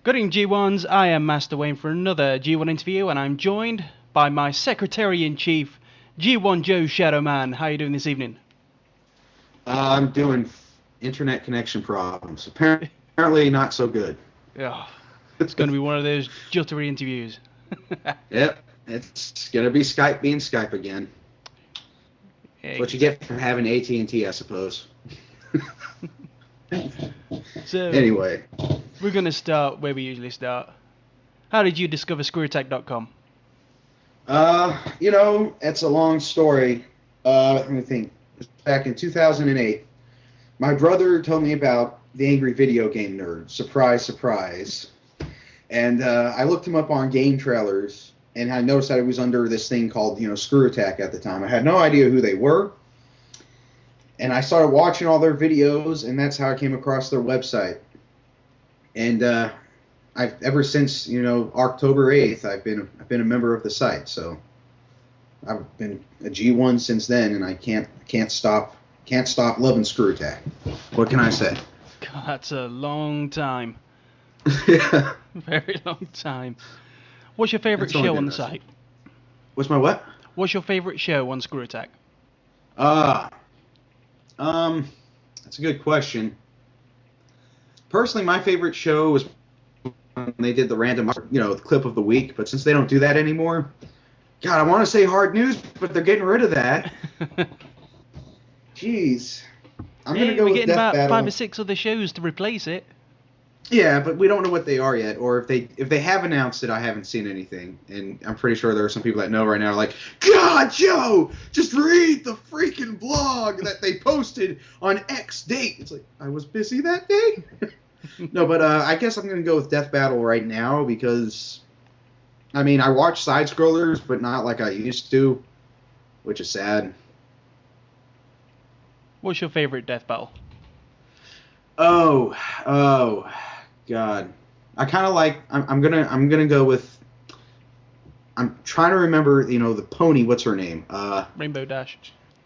Good evening, G1s. I am Master Wayne for another G1 interview, and I'm joined by my Secretary-in-Chief, G1 Joeshadowman. How are you doing this evening? I'm doing internet connection problems. Apparently not so good. Oh, it's going to be one of those jittery interviews. Yep, it's going to be Skype being Skype again. Exactly. What you get for having AT&T, I suppose. So, anyway. We're going to start where we usually start. How did you discover ScrewAttack.com? It's a long story. Let me think. Back in 2008, my brother told me about the Angry Video Game Nerd. Surprise, surprise. And I looked him up on game trailers, and I noticed that it was under this thing called, ScrewAttack at the time. I had no idea who they were. And I started watching all their videos, and that's how I came across their website. And I've ever since October 8th, I've been a member of the site. So I've been a G1 since then, and I can't stop loving ScrewAttack. What can I say? God, that's a long time. Yeah, very long time. What's your favorite show on the site? What's my what? What's your favorite show on ScrewAttack? That's a good question. Personally, my favorite show was when they did the random, the clip of the week. But since they don't do that anymore, God, I want to say Hard News, but they're getting rid of that. Jeez, I'm gonna go with Death about Battle. 5 or 6 other shows to replace it. Yeah, but we don't know what they are yet, or if they have announced it, I haven't seen anything, and I'm pretty sure there are some people that know right now, like, God, Joe, just read the freaking blog that they posted on X date. It's like, I was busy that day. No, but I guess I'm gonna go with Death Battle right now because, I mean, I watch side scrollers, but not like I used to, which is sad. What's your favorite Death Battle? Oh, God. I kind of like. I'm gonna go with. I'm trying to remember. The pony. What's her name? Rainbow Dash.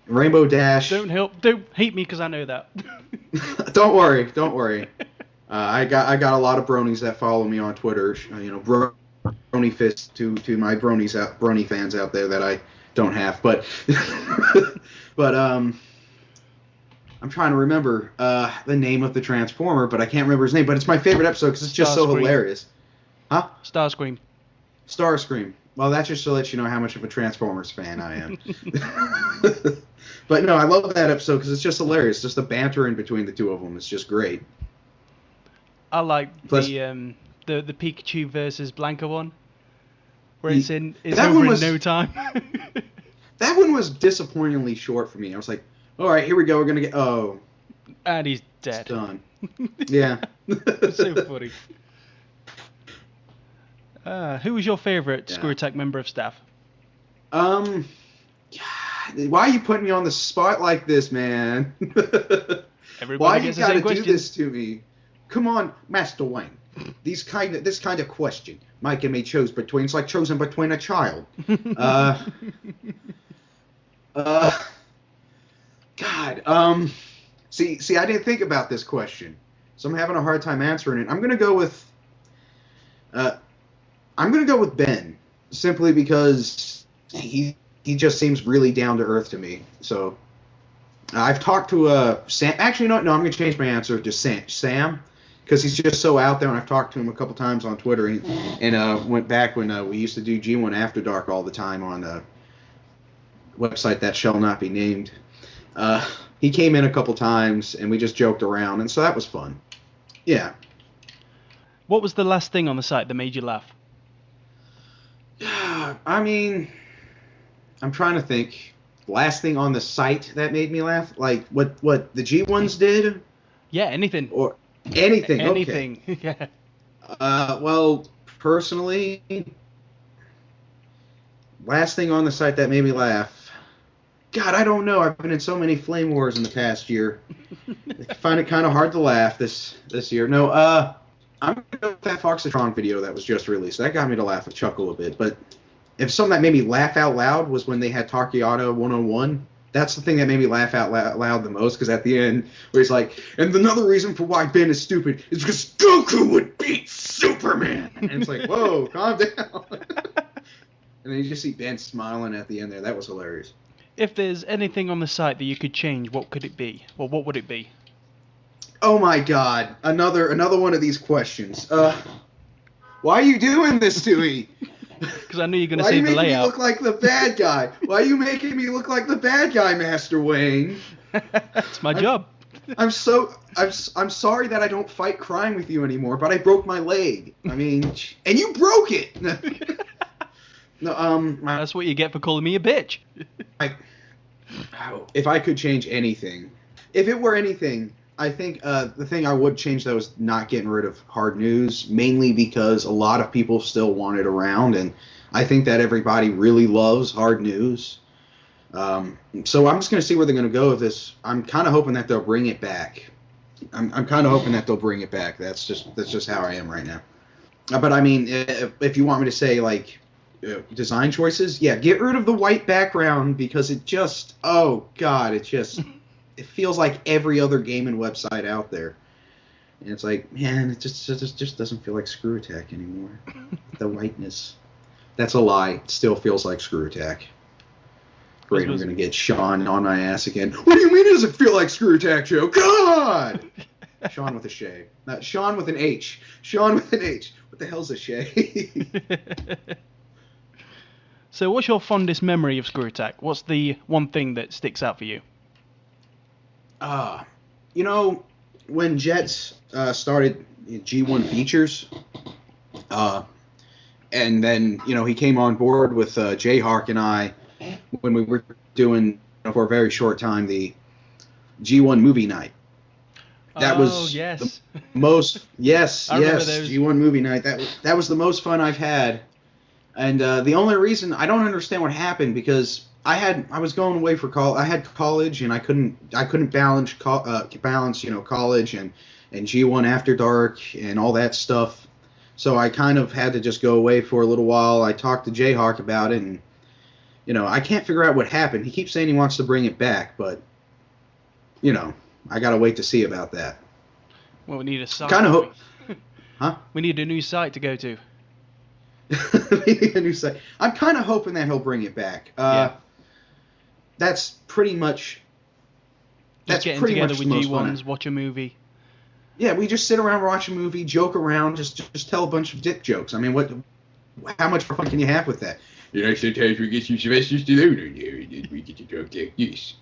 Rainbow Dash. Don't hate me because I know that. Don't worry. I got a lot of bronies that follow me on Twitter. Brony fist to my brony fans out there that I don't have, but I'm trying to remember the name of the Transformer, but I can't remember his name. But it's my favorite episode because it's just so hilarious. Huh? Starscream. Starscream. Well, that's just to let you know how much of a Transformers fan I am. But no, I love that episode because it's just hilarious. Just the banter in between the two of them is just great. I like the Pikachu versus Blanca one, where it's over in no time. That one was disappointingly short for me. I was like, all right, here we go. We're going to get... Oh. And he's dead. It's done. Yeah. So funny. Who was your favorite ScrewAttack member of staff? Why are you putting me on the spot like this, man? Why you got to do this to me? Come on, Master Wayne. This kind of question Mike and me chose between. It's like choosing between a child. God, see, I didn't think about this question, so I'm having a hard time answering it. I'm gonna go with Ben, simply because he just seems really down to earth to me. So I've talked to Sam. Actually, no, I'm gonna change my answer to Sam, because he's just so out there, and I've talked to him a couple times on Twitter, and went back when we used to do G1 After Dark all the time on a website that shall not be named. He came in a couple times, and we just joked around, and so that was fun. Yeah. What was the last thing on the site that made you laugh? I mean, I'm trying to think. Last thing on the site that made me laugh? Like, what the G1s did? Yeah, anything. Or anything, Anything, okay. Yeah. Well, personally, last thing on the site that made me laugh, God, I don't know. I've been in so many flame wars in the past year. I find it kind of hard to laugh this year. No, I'm going to go with that Foxatron video that was just released. That got me to laugh and chuckle a bit. But if something that made me laugh out loud was when they had Takiata 101. That's the thing that made me laugh out loud the most, because at the end, where he's like, and another reason for why Ben is stupid is because Goku would beat Superman. And it's like, whoa, calm down. And then you just see Ben smiling at the end there. That was hilarious. If there's anything on the site that you could change, what could it be? Well, what would it be? Oh my God, another one of these questions. Why are you doing this to me? Because I knew you're going to say the layout. Why are you making me look like the bad guy? Why are you making me look like the bad guy, Master Wayne? It's my job. I'm sorry that I don't fight crime with you anymore, but I broke my leg. I mean, and you broke it. No, that's what you get for calling me a bitch. If I could change anything, if it were anything, I think the thing I would change, though, is not getting rid of hard news, mainly because a lot of people still want it around, and I think that everybody really loves hard news. So I'm just going to see where they're going to go with this. I'm kind of hoping that they'll bring it back. I'm kind of hoping that they'll bring it back. That's just how I am right now. But I mean, if you want me to say, like, design choices, yeah, get rid of the white background, because it just, oh God, it feels like every other gaming website out there. And it's like, man, it just doesn't feel like ScrewAttack anymore. The whiteness. That's a lie. It still feels like ScrewAttack. Great, I'm going to get Sean on my ass again. What do you mean it doesn't feel like ScrewAttack, Joe? God! Sean with a shave. Not Sean with an H. Sean with an H. What the hell's a shave? So what's your fondest memory of ScrewAttack? What's the one thing that sticks out for you? When Jets started G1 features, and then, he came on board with Jayhawk and I when we were doing, for a very short time, the G1 movie night. That was yes. The most, yes, those. G1 movie night. That was the most fun I've had. And the only reason, I don't understand what happened, because I was going away for college. I had college, and I couldn't balance college and G1 After Dark and all that stuff. So I kind of had to just go away for a little while. I talked to Jayhawk about it, and I can't figure out what happened. He keeps saying he wants to bring it back, but I gotta wait to see about that. Well, we need a site. Huh? We need a new site to go to. We need a new site. I'm kind of hoping that he'll bring it back. Yeah. That's pretty much. Just getting together with G1s, watch a movie. Yeah, we just sit around, watch a movie, joke around, just tell a bunch of dick jokes. I mean, how much fun can you have with that? Sometimes we get some Sylvester Stallone in there, and we get to talk like this.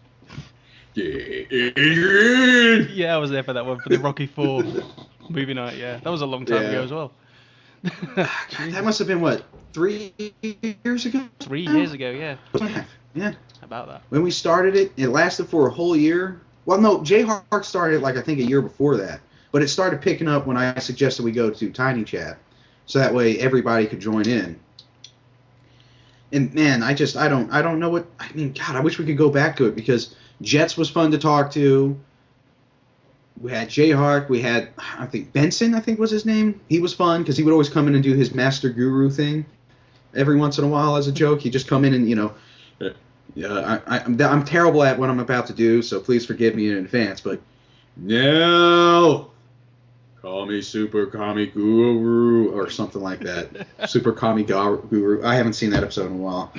Yeah, I was there for that one, for the Rocky IV movie night, yeah. That was a long time ago as well. That must have been, what, 3 years ago? 3 years ago, yeah. Yeah. About that. When we started it, it lasted for a whole year. Well, no, Jayhawk started, I think a year before that. But it started picking up when I suggested we go to Tiny Chat. So that way everybody could join in. And, man, I don't know what, I mean, God, I wish we could go back to it, because Jets was fun to talk to. We had Jayhawk. We had, I think, Benson, was his name. He was fun, because he would always come in and do his Master Guru thing every once in a while as a joke. He'd just come in and, I'm terrible at what I'm about to do, so please forgive me in advance. But no, call me Super Kami Guru or something like that. Super Kami Guru. I haven't seen that episode in a while.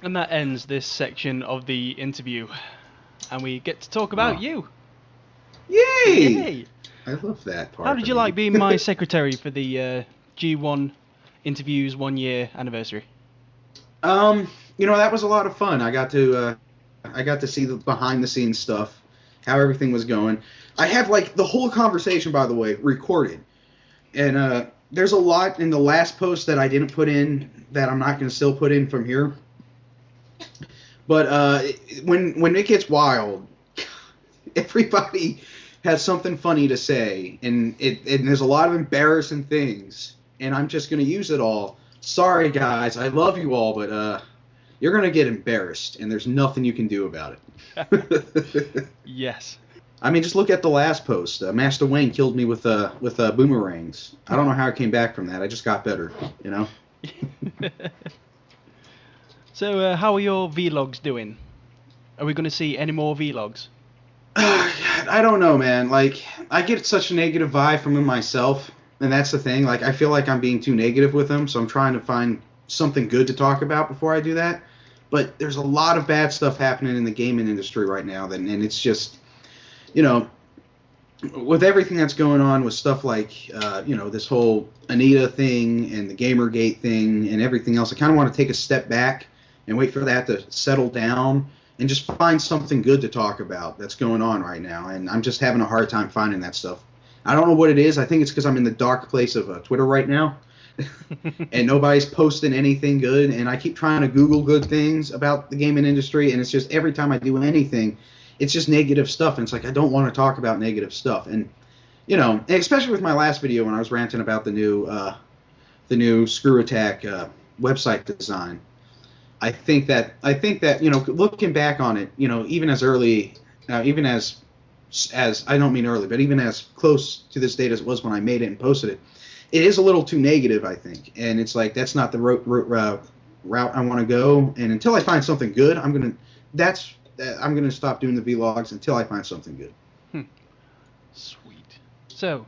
And that ends this section of the interview, and we get to talk about you. Yay! Yay! I love that part. How did you like being my secretary for the G1 interviews 1 year anniversary? That was a lot of fun. I got to see the behind the scenes stuff, how everything was going. I have the whole conversation, by the way, recorded. And there's a lot in the last post that I didn't put in that I'm not going to still put in from here. But when it gets wild, everybody has something funny to say, and there's a lot of embarrassing things, and I'm just going to use it all. Sorry, guys, I love you all, but you're going to get embarrassed, and there's nothing you can do about it. Yes. I mean, just look at the last post. Master Wayne killed me with boomerangs. I don't know how I came back from that. I just got better, So, how are your vlogs doing? Are we going to see any more vlogs? I don't know, man. Like, I get such a negative vibe from them myself, and that's the thing. Like, I feel like I'm being too negative with them, so I'm trying to find something good to talk about before I do that. But there's a lot of bad stuff happening in the gaming industry right now, and it's just, you know, with everything that's going on with stuff like, this whole Anita thing and the Gamergate thing and everything else, I kind of want to take a step back and wait for that to settle down and just find something good to talk about that's going on right now. And I'm just having a hard time finding that stuff. I don't know what it is. I think it's because I'm in the dark place of Twitter right now. And nobody's posting anything good. And I keep trying to Google good things about the gaming industry. And it's just every time I do anything, it's just negative stuff. And it's like I don't want to talk about negative stuff. And, especially with my last video when I was ranting about the new ScrewAttack website design. I think that looking back on it, even as early, even as I don't mean early, but even as close to this date as it was when I made it and posted it, it is a little too negative, I think. And it's like that's not the route I want to go. And until I find something good, I'm gonna stop doing the vlogs until I find something good. Sweet. So,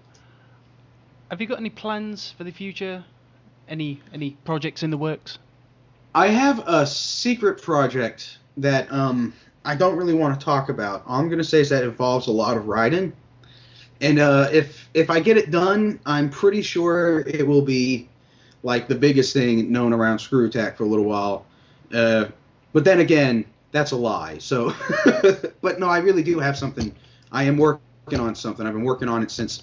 have you got any plans for the future? Any projects in the works? I have a secret project that I don't really want to talk about. All I'm going to say is that it involves a lot of writing. And if I get it done, I'm pretty sure it will be like the biggest thing known around ScrewAttack for a little while. But then again, that's a lie. So, but no, I really do have something. I am working on something. I've been working on it since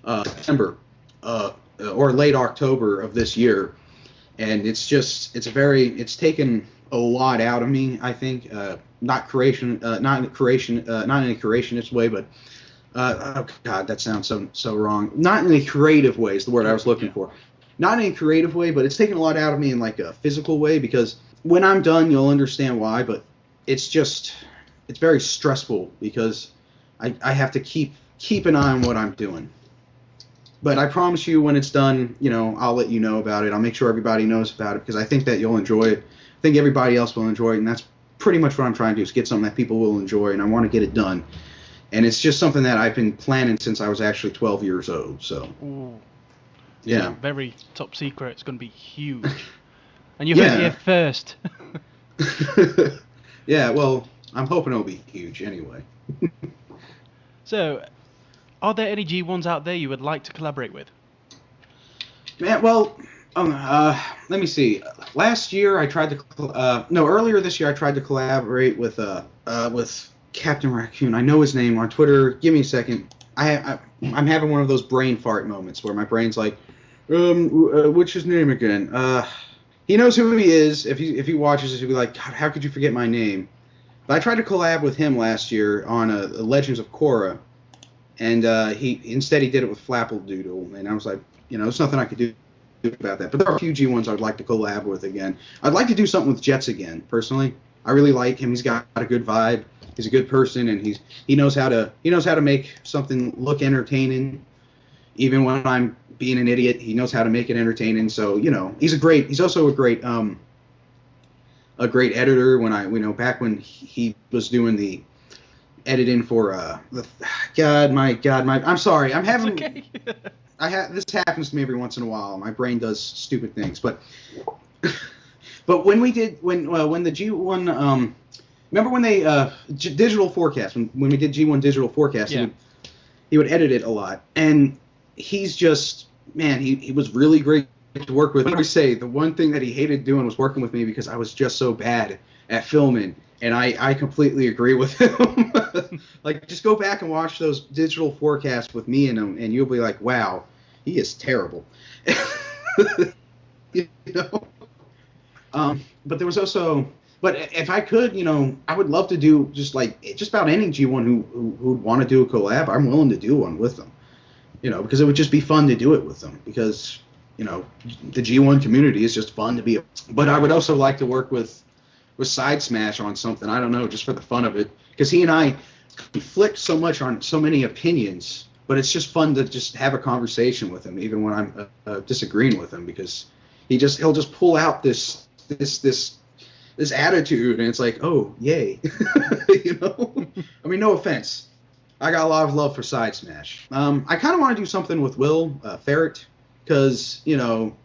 September or late October of this year. And it's taken a lot out of me, I think. Not in a creationist way, but oh God, that sounds so wrong. Not in a creative way is the word I was looking for. Not in a creative way, but it's taken a lot out of me in like a physical way, because when I'm done, you'll understand why. But it's very stressful because I have to keep an eye on what I'm doing. But I promise you, when it's done, I'll let you know about it. I'll make sure everybody knows about it because I think that you'll enjoy it. I think everybody else will enjoy it, and that's pretty much what I'm trying to do, is get something that people will enjoy, and I want to get it done. And it's just something that I've been planning since I was actually 12 years old. So, ooh. Yeah. Very top secret. It's going to be huge. And you heard it here first. Yeah, well, I'm hoping it'll be huge anyway. So, are there any G1s out there you would like to collaborate with? Man, well, let me see. Earlier this year I tried to collaborate with Captain Raccoon. I know his name on Twitter. Give me a second. I'm having one of those brain fart moments where my brain's like, what's his name again? He knows who he is. If he watches this, he'll be like, God, how could you forget my name? But I tried to collab with him last year on Legends of Korra. And he did it with Flappledoodle, and I was like, there's nothing I could do about that. But there are a few G1s I'd like to collab with again. I'd like to do something with Jets again, personally. I really like him. He's got a good vibe. He's a good person, and he knows how to make something look entertaining, even when I'm being an idiot. He knows how to make it entertaining. So he's also a great editor. Back when he was doing the editing for I'm sorry. I'm having okay. This happens to me every once in a while. My brain does stupid things, but when the G1 remember when they digital forecast when we did G1 digital forecast, yeah. he would edit it a lot, and he's just he was really great to work with. I always say the one thing that he hated doing was working with me because I was just so bad at filming. And I completely agree with him. Like, just go back and watch those digital forecasts with me in them, and you'll be like, wow, he is terrible. But there was also, but if I could, I would love to do just about any G1 who would want to do a collab. I'm willing to do one with them, because it would just be fun to do it with them, because, the G1 community is just fun to be. But I would also like to work with Side Smash on something, I don't know, just for the fun of it, because he and I conflict so much on so many opinions, but it's just fun to just have a conversation with him, even when I'm disagreeing with him, because he'll just pull out this this attitude, and it's like, oh, yay. You know? I mean, no offense. I got a lot of love for Side Smash. I kind of want to do something with Will Ferret, because, you know,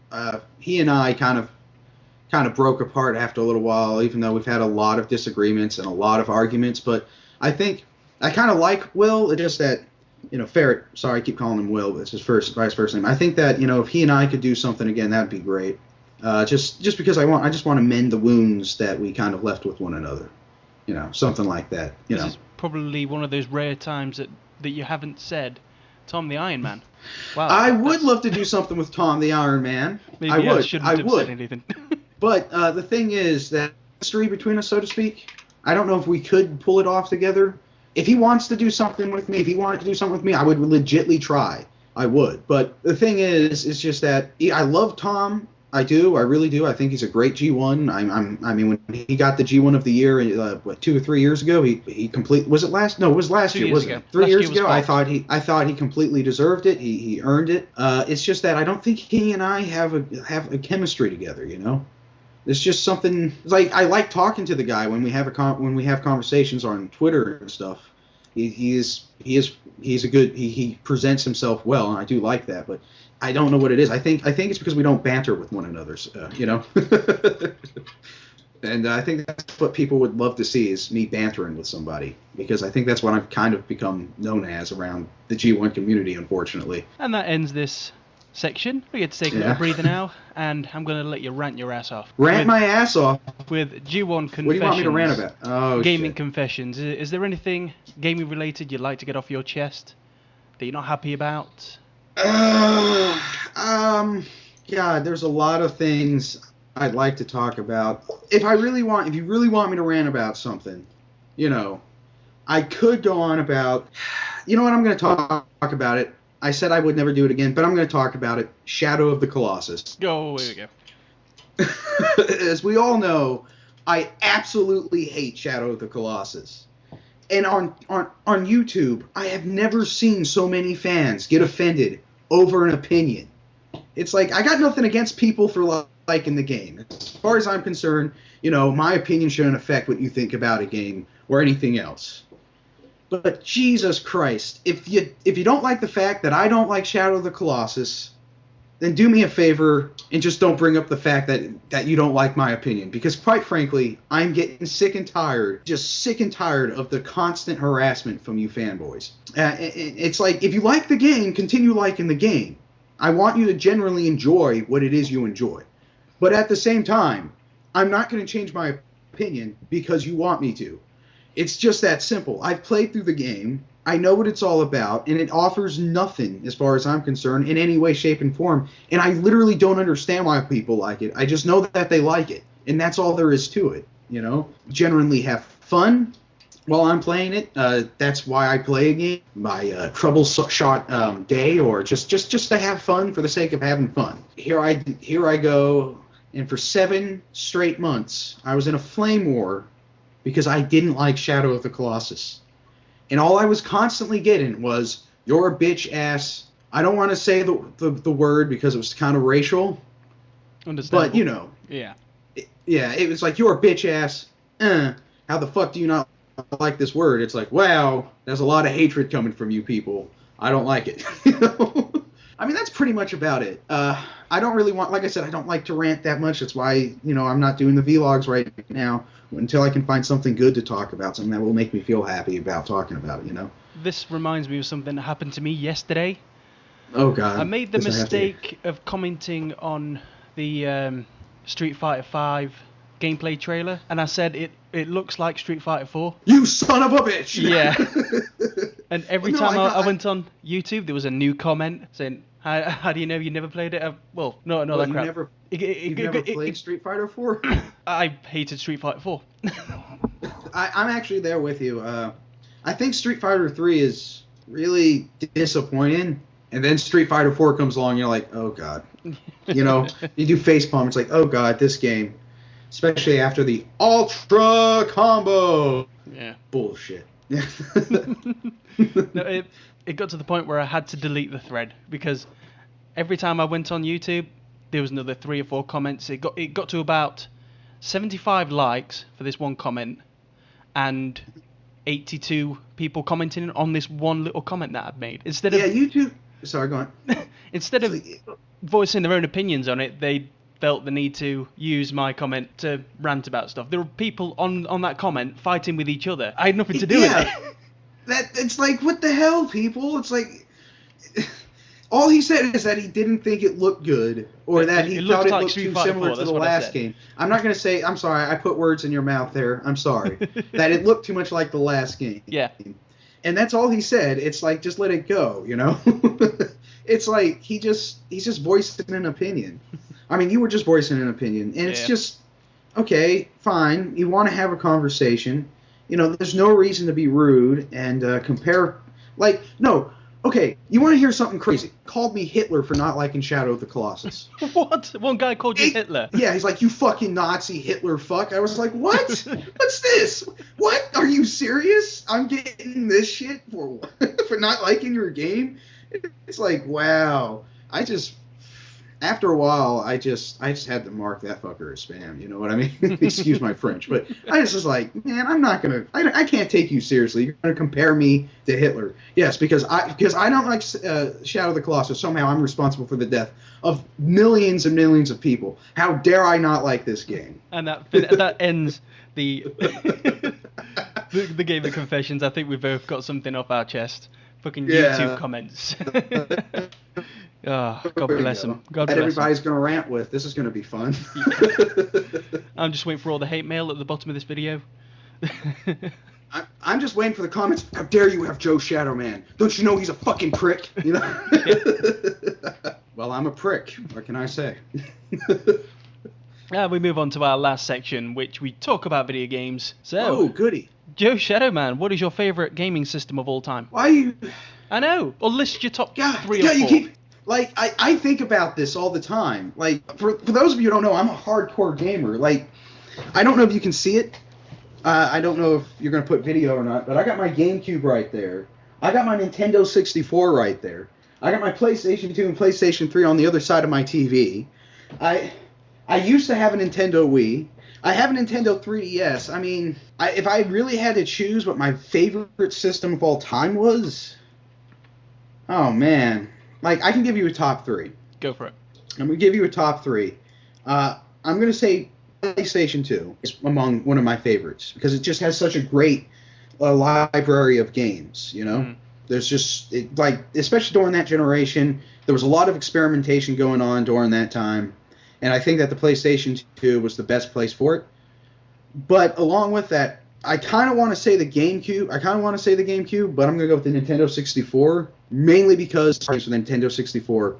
he and I kind of broke apart after a little while, even though we've had a lot of disagreements and a lot of arguments. But I think I kind of like Will. It's just that, you know, Ferret, sorry, I keep calling him Will, but it's his vice first name. I think that, you know, if he and I could do something again, that'd be great. Just because I just want to mend the wounds that we kind of left with one another. You know, something like that. This is probably one of those rare times that you haven't said Tom the Iron Man. Wow. I would love to do something with Tom the Iron Man. Maybe I would. Shouldn't have said anything. But the thing is that history between us, so to speak, I don't know if we could pull it off together. If he wants to do something with me, I would legitly try. I would. But the thing is, it's just that I love Tom. I do. I really do. I think he's a great G1. I mean, when he got the G1 of the year, 2 or 3 years ago, he was it last? No, it was last year, wasn't it? 3 years ago, I thought he completely deserved it. He earned it. It's just that I don't think he and I have a chemistry together. You know, it's just something like I like talking to the guy when we have conversations on Twitter and stuff. He presents himself well, and I do like that, but I don't know what it is. I think it's because we don't banter with one another, you know. And I think that's what people would love to see, is me bantering with somebody, because I think that's what I've kind of become known as around the G1 community, unfortunately. And that ends this section. We get to take a little breather now, and I'm going to let you rant your ass off. My ass off? With G1 Confessions. What do you want me to rant about? Oh, Gaming shit. Confessions. Is there anything gaming related you'd like to get off your chest that you're not happy about? God, there's a lot of things I'd like to talk about. If you really want me to rant about something, you know, I could go on about, you know what, I'm going to talk about it. I said I would never do it again, but I'm going to talk about it. Shadow of the Colossus. Oh, here we go. As we all know, I absolutely hate Shadow of the Colossus. And on YouTube, I have never seen so many fans get offended over an opinion. It's like, I got nothing against people for liking the game. As far as I'm concerned, you know, my opinion shouldn't affect what you think about a game or anything else. But Jesus Christ, if you don't like the fact that I don't like Shadow of the Colossus, then do me a favor and just don't bring up the fact that you don't like my opinion. Because quite frankly, I'm getting sick and tired of the constant harassment from you fanboys. It's like, if you like the game, continue liking the game. I want you to generally enjoy what it is you enjoy. But at the same time, I'm not going to change my opinion because you want me to. It's just that simple. I've played through the game. I know what it's all about, and it offers nothing, as far as I'm concerned, in any way, shape, and form. And I literally don't understand why people like it. I just know that they like it, and that's all there is to it. You know, generally have fun while I'm playing it. That's why I play a game. My troubleshot day, or just to have fun for the sake of having fun. Here I go, and for 7 straight months, I was in a flame war because I didn't like Shadow of the Colossus. And all I was constantly getting was, you're a bitch ass. I don't want to say the word because it was kind of racial. Understandable. But, you know. Yeah. It was like, you're a bitch ass. How the fuck do you not like this word? It's like, wow, there's a lot of hatred coming from you people. I don't like it. You know? I mean, that's pretty much about it. I don't really want, like I said, I don't like to rant that much. That's why, you know, I'm not doing the vlogs right now until I can find something good to talk about, something that will make me feel happy about talking about it, you know? This reminds me of something that happened to me yesterday. Oh, God. I made the mistake of commenting on the Street Fighter V gameplay trailer, and I said it looks like Street Fighter 4. You son of a bitch! Yeah. And every time I went on YouTube, there was a new comment saying, how do you know you never played it? Well, no, that crap. You've never played Street Fighter 4? I hated Street Fighter 4. I'm actually there with you. I think Street Fighter 3 is really disappointing, and then Street Fighter 4 comes along, and you're like, oh, God. You know, you do facepalm, it's like, oh, God, this game. Especially after the Ultra Combo. Yeah. Bullshit. No, it got to the point where I had to delete the thread, because every time I went on YouTube, there was another 3 or 4 comments. It got to about 75 likes for this one comment, and 82 people commenting on this one little comment that I've made. Instead of YouTube. Sorry, go on. Instead of voicing their own opinions on it, they felt the need to use my comment to rant about stuff. There were people on that comment fighting with each other. I had nothing to do with it. It's like, what the hell, people? It's like, all he said is that he didn't think it looked good, or that he thought it looked too similar to the last game. I'm not going to say, I'm sorry, I put words in your mouth there. I'm sorry. That it looked too much like the last game. Yeah. And that's all he said. It's like, just let it go, you know? It's like, he's just voicing an opinion. I mean, you were just voicing an opinion. And it's just, okay, fine. You want to have a conversation. You know, there's no reason to be rude and compare. Like, no. Okay, you want to hear something crazy? Called me Hitler for not liking Shadow of the Colossus. What? One guy called you Hitler? Yeah, he's like, you fucking Nazi Hitler fuck. I was like, what? What's this? What? Are you serious? I'm getting this shit for not liking your game? It's like, wow. After a while, I just had to mark that fucker as spam. You know what I mean? Excuse my French, but I just was like, man, I can't take you seriously. You're gonna compare me to Hitler? Yes, because I don't like Shadow of the Colossus. Somehow I'm responsible for the death of millions and millions of people. How dare I not like this game? And that ends the the game of confessions. I think we've both got something off our chest. Fucking YouTube comments. Oh, God bless him. God bless everybody's going to rant with. This is going to be fun. I'm just waiting for all the hate mail at the bottom of this video. I'm just waiting for the comments. How dare you have Joeshadowman? Don't you know he's a fucking prick? You know? Well, I'm a prick. What can I say? We move on to our last section, which we talk about video games. So, oh, goody. Joeshadowman, what is your favourite gaming system of all time? Why you... I know. Or list your top 3 or 4. You keep... Like, I think about this all the time. Like, for those of you who don't know, I'm a hardcore gamer. Like, I don't know if you can see it. I don't know if you're going to put video or not, but I got my GameCube right there. I got my Nintendo 64 right there. I got my PlayStation 2 and PlayStation 3 on the other side of my TV. I used to have a Nintendo Wii. I have a Nintendo 3DS. I mean, if I really had to choose what my favorite system of all time was, oh, man. Like, I can give you a top 3. Go for it. I'm going to give you a top 3. I'm going to say PlayStation 2 is among one of my favorites because it just has such a great library of games, you know? There's just, especially during that generation, there was a lot of experimentation going on during that time, and I think that the PlayStation 2 was the best place for it. But along with that, I kind of want to say the GameCube, but I'm going to go with the Nintendo 64, mainly because it's the Nintendo 64.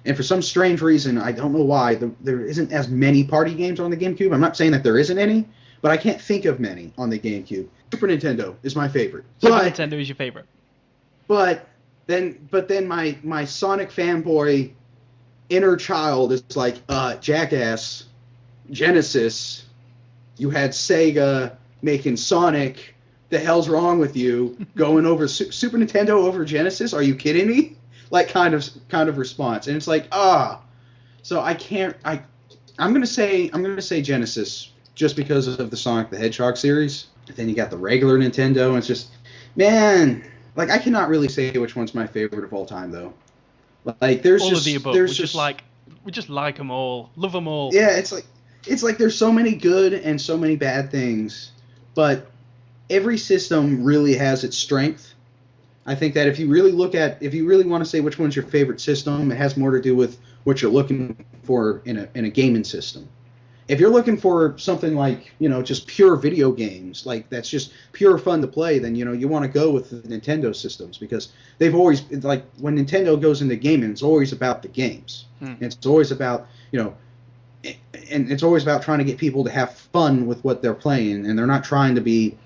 And for some strange reason, I don't know why, there isn't as many party games on the GameCube. I'm not saying that there isn't any, but I can't think of many on the GameCube. Super Nintendo is my favorite. Nintendo is your favorite. But then my Sonic fanboy inner child is like, Jackass, Genesis, you had Sega making Sonic, the hell's wrong with you? Going over Super Nintendo over Genesis? Are you kidding me? Like kind of response, and it's like so I'm gonna say Genesis just because of the Sonic the Hedgehog series. And then you got the regular Nintendo, and it's just, man, like I cannot really say which one's my favorite of all time though. Like there's all just of the above. There's we just like them all, love them all. Yeah, it's like there's so many good and so many bad things, but every system really has its strength. I think that if you really want to say which one's your favorite system, it has more to do with what you're looking for in a gaming system. If you're looking for something like, just pure video games, like that's just pure fun to play, then, you want to go with the Nintendo systems because they've always, like, when Nintendo goes into gaming, it's always about the games. It's always about, and it's always about trying to get people to have fun with what they're playing, and they're not trying to be,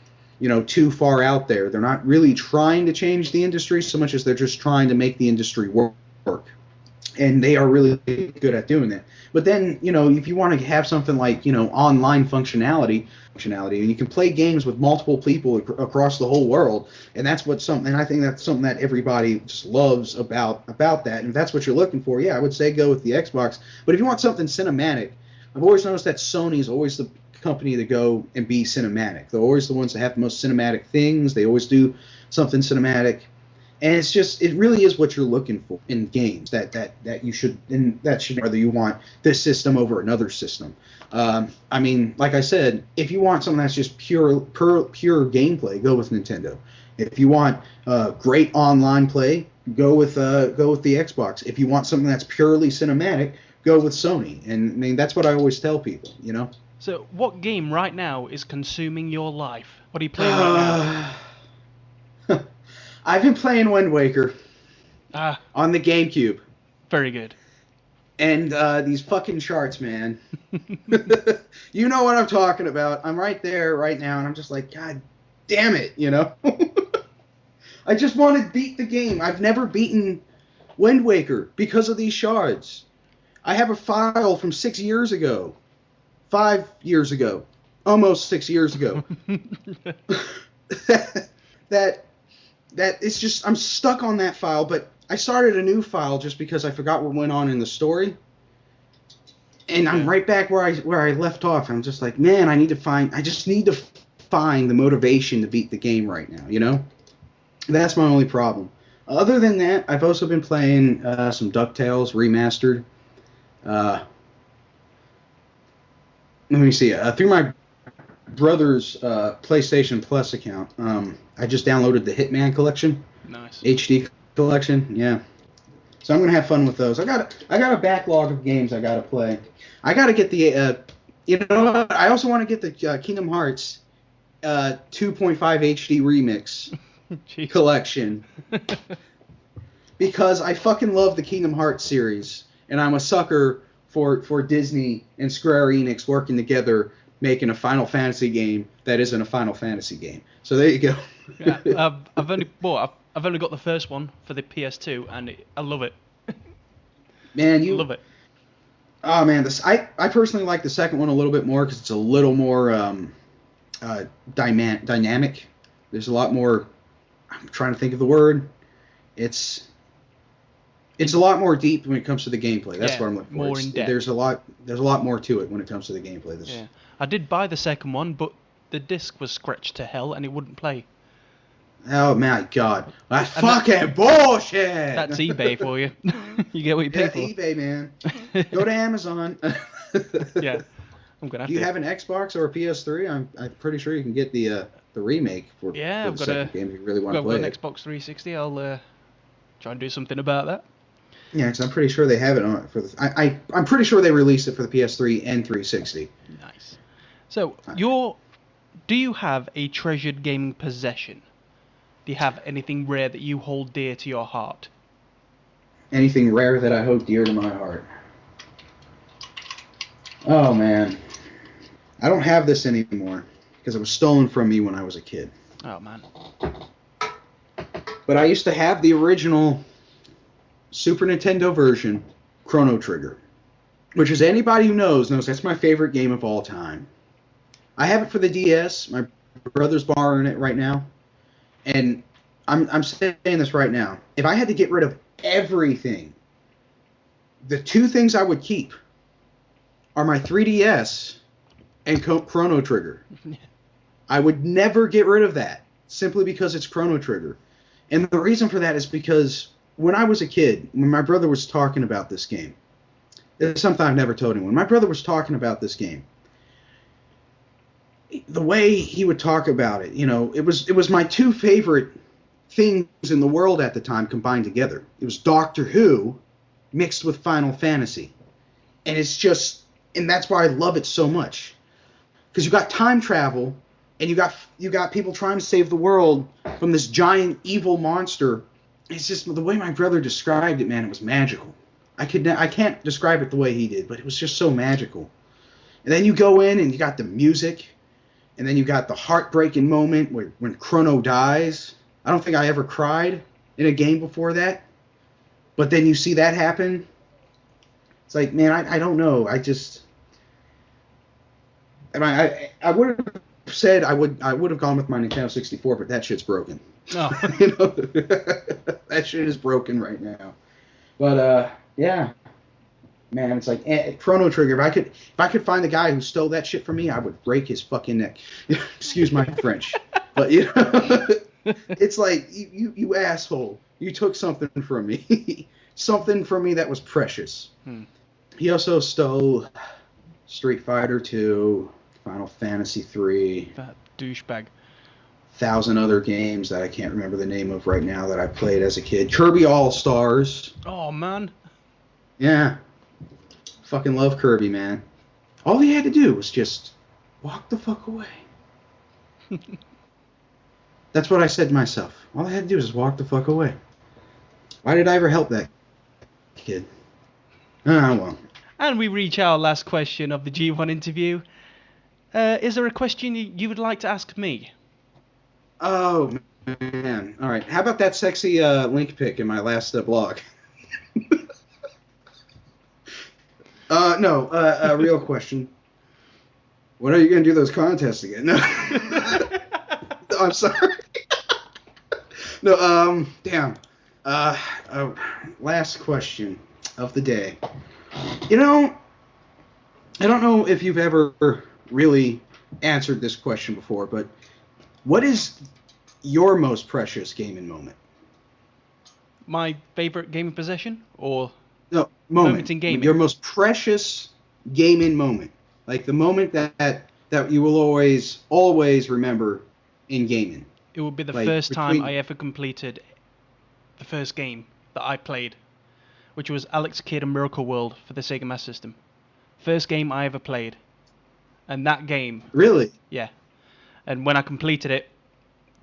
too far out there. They're not really trying to change the industry so much as they're just trying to make the industry work. And they are really good at doing that. But then, if you want to have something like, online functionality, and you can play games with multiple people across the whole world, and I think that's something that everybody just loves about that. And if that's what you're looking for, yeah, I would say go with the Xbox. But if you want something cinematic, I've always noticed that Sony's always company to go and be cinematic. They're always the ones that have the most cinematic things. They always do something cinematic. And it's just, it really is what you're looking for in games that you should, and that should, whether you want this system over another system. I mean, like I said, if you want something that's just pure gameplay, go with Nintendo. If you want great online play, go with the Xbox. If you want something that's purely cinematic, go with Sony. And I mean, that's what I always tell people, you know. So, what game right now is consuming your life? What are you playing right now? I've been playing Wind Waker on the GameCube. Very good. And these fucking charts, man. You know what I'm talking about. I'm right there right now, and I'm just like, God damn it, you know? I just want to beat the game. I've never beaten Wind Waker because of these shards. I have a file from 6 years ago. 5 years ago. Almost 6 years ago. that it's just, I'm stuck on that file, but I started a new file just because I forgot what went on in the story. And I'm right back where I left off. I'm just like, man, I just need to find the motivation to beat the game right now, you know? That's my only problem. Other than that, I've also been playing some DuckTales Remastered. Let me see. Through my brother's PlayStation Plus account, I just downloaded the Hitman collection. Nice. HD collection, yeah. So I'm gonna have fun with those. I got a backlog of games I gotta play. I gotta get the you know what? I also want to get the Kingdom Hearts 2.5 HD remix collection because I fucking love the Kingdom Hearts series, and I'm a sucker for Disney and Square Enix working together making a Final Fantasy game that isn't a Final Fantasy game. So there you go. Yeah, I've only got the first one for the PS2, and I love it. Man, you love it. Oh man, I personally like the second one a little bit more because it's a little more dynamic. There's a lot more. I'm trying to think of the word. It's a lot more deep when it comes to the gameplay. That's what I'm looking for. More in depth. There's a lot more to it when it comes to the gameplay. Yeah. I did buy the second one, but the disc was scratched to hell and it wouldn't play. Oh my god, that's fucking bullshit. That's eBay for you. You get what you pay for. eBay, man. Go to Amazon. Yeah, I'm gonna have Do you have an Xbox or a PS3? I'm pretty sure you can get the remake for I've the got second game if you really want to play an it. Xbox 360. I'll try and do something about that. Yeah, because I'm pretty sure they have it on for the. I'm pretty sure they released it for the PS3 and 360. Nice. So do you have a treasured gaming possession? Do you have anything rare that you hold dear to your heart? Anything rare that I hold dear to my heart? Oh man, I don't have this anymore because it was stolen from me when I was a kid. Oh man. But I used to have the original Super Nintendo version, Chrono Trigger, which is anybody who knows that's my favorite game of all time. I have it for the DS. My brother's borrowing it right now. And I'm saying this right now. If I had to get rid of everything, the two things I would keep are my 3DS and Chrono Trigger. I would never get rid of that simply because it's Chrono Trigger. And the reason for that is because when I was a kid, when my brother was talking about this game, it's something I've never told anyone. When my brother was talking about this game, the way he would talk about it, it was my two favorite things in the world at the time combined together. It was Doctor Who mixed with Final Fantasy. And and that's why I love it so much. Because you got time travel, and you got people trying to save the world from this giant evil monster. It's just the way my brother described it, man, it was magical. I can't describe it the way he did, but it was just so magical. And then you go in and you got the music, and then you got the heartbreaking moment when Chrono dies. I don't think I ever cried in a game before that. But then you see that happen. It's like, man, I don't know. I would have said I would have gone with my Nintendo 64, but that shit's broken. Oh. That shit is broken right now. But yeah. Man, it's like Chrono Trigger. If I could find the guy who stole that shit from me, I would break his fucking neck. Excuse my French, but you know, it's like you asshole. You took something from me, something from me that was precious. He also stole Street Fighter 2, Final Fantasy 3, That douchebag. 1,000 other games that I can't remember the name of right now that I played as a kid. Kirby All Stars. Oh man. Yeah. Fucking love Kirby, man. All he had to do was just walk the fuck away. That's what I said to myself. All I had to do was just walk the fuck away. Why did I ever help that kid? Ah, well. And we reach our last question of the G1 interview. Is there a question you would like to ask me? Oh, man. All right. How about that sexy link pic in my last blog? No, a real question. When are you going to do those contests again? No. No, I'm sorry. No, damn. Last question of the day. You know, I don't know if you've ever really answered this question before, but what is your most precious gaming moment? My favorite gaming possession, or No, moment in gaming? Your most precious gaming moment. Like the moment that you will always remember in gaming. It would be the like, first time I ever completed the first game that I played, which was Alex Kidd and Miracle World for the Sega Master System. First game I ever played. And that game... Really? Yeah. And when I completed it,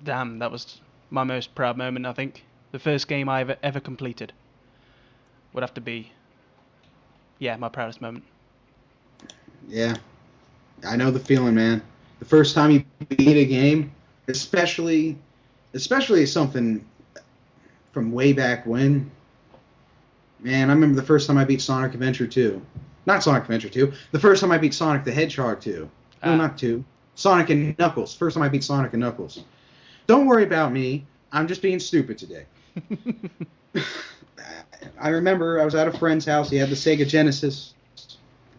damn, that was my most proud moment, I think. The first game I ever completed would have to be, yeah, my proudest moment. Yeah. I know the feeling, man. The first time you beat a game, especially something from way back when. Man, I remember the first time I beat Sonic Adventure 2. Not Sonic Adventure 2. The first time I beat Sonic the Hedgehog 2. No, not 2. Sonic and Knuckles. First time I beat Sonic and Knuckles. Don't worry about me. I'm just being stupid today. I remember I was at a friend's house. He had the Sega Genesis.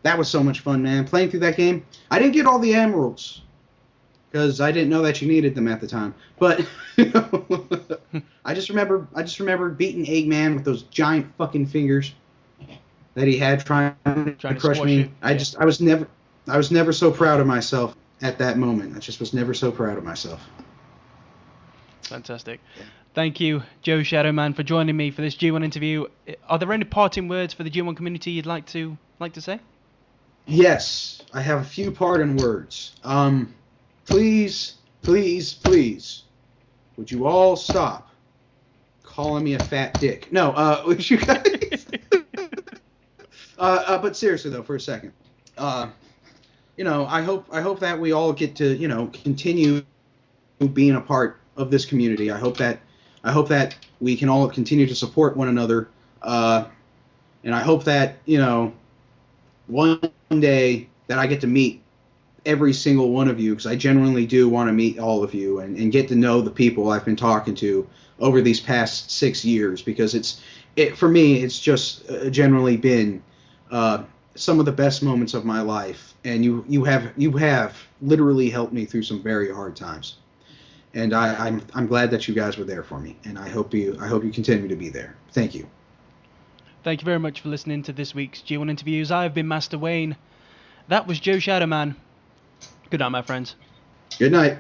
That was so much fun, man. Playing through that game. I didn't get all the emeralds because I didn't know that you needed them at the time. But you know, I just remember beating Eggman with those giant fucking fingers that he had trying to crush me. You. I was never so proud of myself at that moment. I just was never so proud of myself. Fantastic. Yeah. Thank you, Joeshadowman, for joining me for this G1 interview. Are there any parting words for the G1 community you'd like to say? Yes, I have a few parting words. Please, would you all stop calling me a fat dick? No, would you guys? But seriously though, for a second, you know, I hope that we all get to, you know, continue being a part of this community. I hope that we can all continue to support one another, and I hope that, you know, one day that I get to meet every single one of you, because I genuinely do want to meet all of you and get to know the people I've been talking to over these past 6 years, because for me it's just generally been some of the best moments of my life, and you have literally helped me through some very hard times. And I'm glad that you guys were there for me, and I hope you continue to be there. Thank you. Thank you very much for listening to this week's G1 Interviews. I've been Master Wayne. That was Joeshadowman. Good night, my friends. Good night.